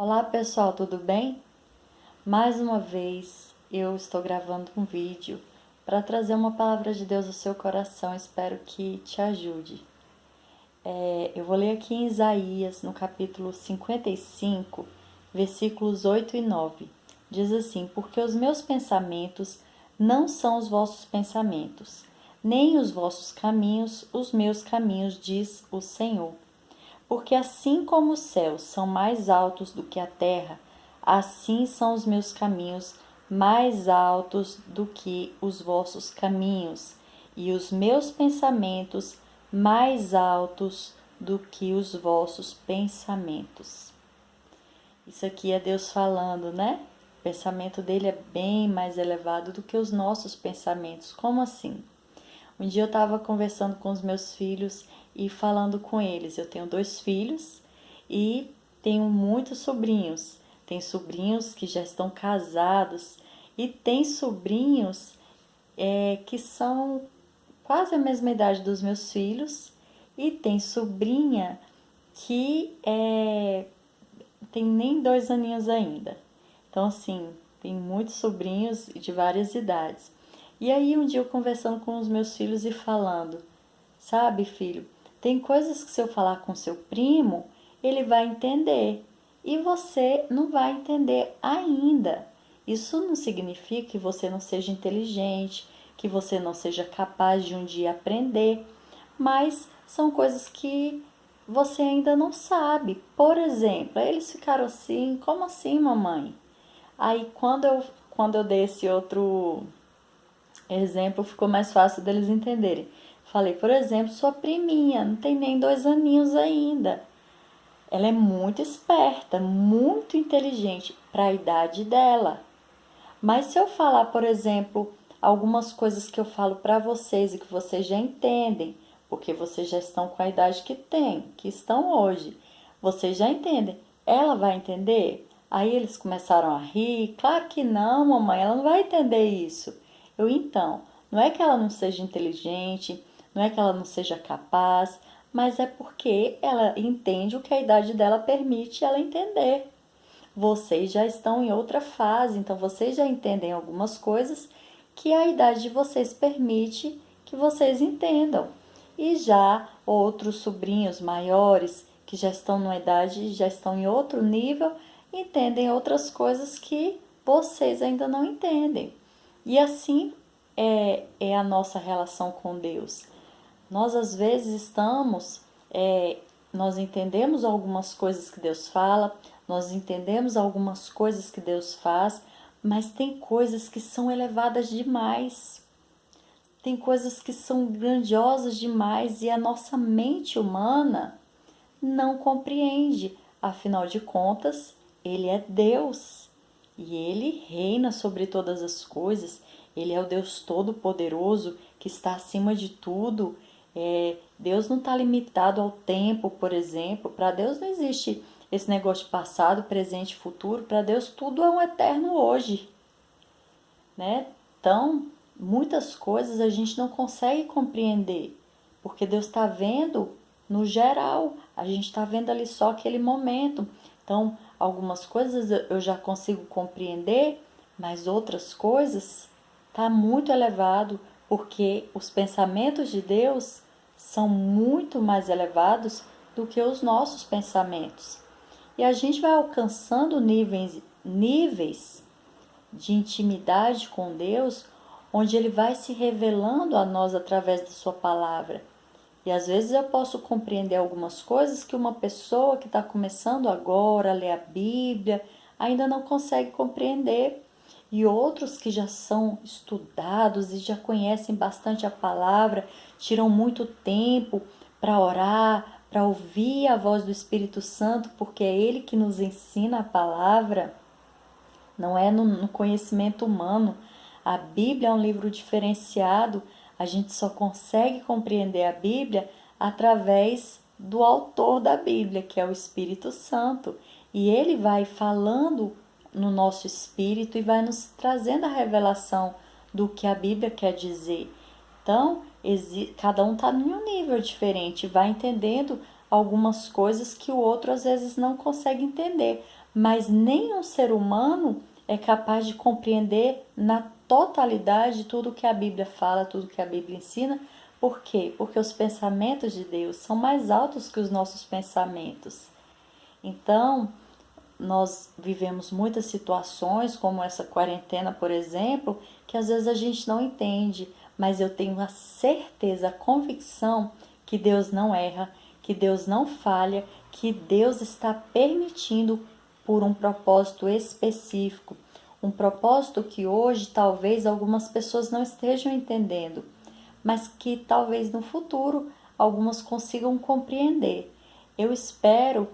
Olá pessoal, tudo bem? Mais uma vez eu estou gravando um vídeo para trazer uma palavra de Deus ao seu coração, espero que te ajude. Eu vou ler aqui em Isaías, no capítulo 55, versículos 8 e 9. Diz assim: Porque os meus pensamentos não são os vossos pensamentos, nem os vossos caminhos os meus caminhos, diz o Senhor. Porque assim como os céus são mais altos do que a terra, assim são os meus caminhos mais altos do que os vossos caminhos, e os meus pensamentos mais altos do que os vossos pensamentos. Isso aqui é Deus falando, né? O pensamento dele é bem mais elevado do que os nossos pensamentos. Como assim? Um dia eu estava conversando com os meus filhos e falando com eles. Eu tenho 2 filhos e tenho muitos sobrinhos. Tem sobrinhos que já estão casados e tem sobrinhos que são quase a mesma idade dos meus filhos e tem sobrinha que tem nem 2 aninhos ainda. Então, assim, tem muitos sobrinhos de várias idades. E aí, um dia eu conversando com os meus filhos e falando, sabe, filho, tem coisas que se eu falar com seu primo, ele vai entender e você não vai entender ainda. Isso não significa que você não seja inteligente, que você não seja capaz de um dia aprender, mas são coisas que você ainda não sabe. Por exemplo, eles ficaram assim, como assim, mamãe? Aí quando eu dei esse outro exemplo, ficou mais fácil deles entenderem. Falei, por exemplo, sua priminha, não tem nem 2 aninhos ainda. Ela é muito esperta, muito inteligente para a idade dela. Mas se eu falar, por exemplo, algumas coisas que eu falo para vocês e que vocês já entendem, porque vocês já estão com a idade que tem, que estão hoje, vocês já entendem, ela vai entender? Aí eles começaram a rir. Claro que não, mamãe, ela não vai entender isso. Então, não é que ela não seja inteligente, não é que ela não seja capaz, mas é porque ela entende o que a idade dela permite ela entender. Vocês já estão em outra fase, então vocês já entendem algumas coisas que a idade de vocês permite que vocês entendam. E já outros sobrinhos maiores que já estão numa idade, já estão em outro nível, entendem outras coisas que vocês ainda não entendem. E assim é a nossa relação com Deus. Nós às vezes nós entendemos algumas coisas que Deus fala, nós entendemos algumas coisas que Deus faz, mas tem coisas que são elevadas demais, tem coisas que são grandiosas demais e a nossa mente humana não compreende. Afinal de contas, Ele é Deus e Ele reina sobre todas as coisas. Ele é o Deus Todo-Poderoso que está acima de tudo. Deus não está limitado ao tempo, por exemplo. Para Deus não existe esse negócio de passado, presente e futuro. Para Deus tudo é um eterno hoje, né? Então, muitas coisas a gente não consegue compreender, porque Deus está vendo no geral, a gente está vendo ali só aquele momento. Então, algumas coisas eu já consigo compreender, mas outras coisas está muito elevado, porque os pensamentos de Deus são muito mais elevados do que os nossos pensamentos. E a gente vai alcançando níveis de intimidade com Deus, onde Ele vai se revelando a nós através da Sua palavra. E às vezes eu posso compreender algumas coisas que uma pessoa que está começando agora a ler a Bíblia ainda não consegue compreender. E outros que já são estudados e já conhecem bastante a palavra, tiram muito tempo para orar, para ouvir a voz do Espírito Santo, porque é Ele que nos ensina a palavra, não é no conhecimento humano. A Bíblia é um livro diferenciado, a gente só consegue compreender a Bíblia através do autor da Bíblia, que é o Espírito Santo. E ele vai falando no nosso espírito e vai nos trazendo a revelação do que a Bíblia quer dizer. Então, cada um está em um nível diferente, vai entendendo algumas coisas que o outro às vezes não consegue entender, mas nenhum ser humano é capaz de compreender na totalidade tudo que a Bíblia fala, tudo que a Bíblia ensina. Por quê? Porque os pensamentos de Deus são mais altos que os nossos pensamentos. Então, nós vivemos muitas situações, como essa quarentena, por exemplo, que às vezes a gente não entende, mas eu tenho a certeza, a convicção que Deus não erra, que Deus não falha, que Deus está permitindo por um propósito específico, um propósito que hoje talvez algumas pessoas não estejam entendendo, mas que talvez no futuro algumas consigam compreender. Eu espero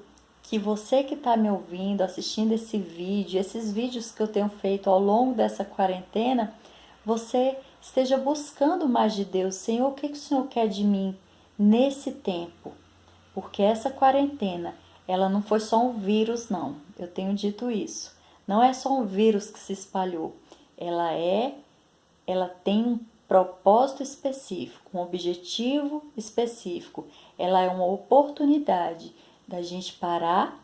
que você que está me ouvindo, assistindo esse vídeo, esses vídeos que eu tenho feito ao longo dessa quarentena, você esteja buscando mais de Deus. Senhor, o que o Senhor quer de mim nesse tempo? Porque essa quarentena, ela não foi só um vírus, não. Eu tenho dito isso. Não é só um vírus que se espalhou. Ela tem um propósito específico, um objetivo específico. Ela é uma oportunidade da gente parar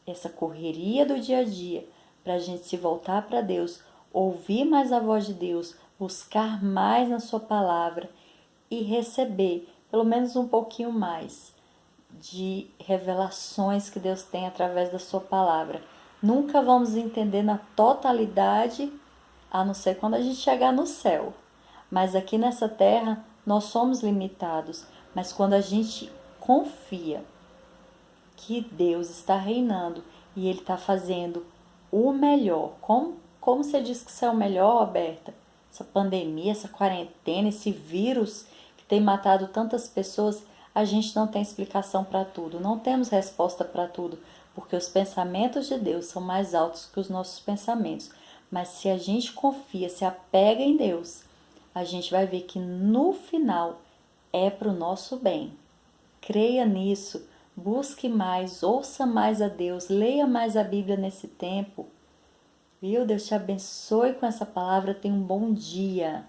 essa correria do dia a dia, para a gente se voltar para Deus, ouvir mais a voz de Deus, buscar mais na sua palavra e receber pelo menos um pouquinho mais de revelações que Deus tem através da sua palavra. Nunca vamos entender na totalidade, a não ser quando a gente chegar no céu. Mas aqui nessa terra nós somos limitados. Mas quando a gente confia que Deus está reinando e Ele está fazendo o melhor, como você diz que isso é o melhor, Roberta? Essa pandemia, essa quarentena, esse vírus que tem matado tantas pessoas, a gente não tem explicação para tudo, não temos resposta para tudo, porque os pensamentos de Deus são mais altos que os nossos pensamentos. Mas se a gente confia, se apega em Deus, a gente vai ver que no final é para o nosso bem. Creia nisso, busque mais, ouça mais a Deus, leia mais a Bíblia nesse tempo. Viu? Deus te abençoe com essa palavra, tenha um bom dia.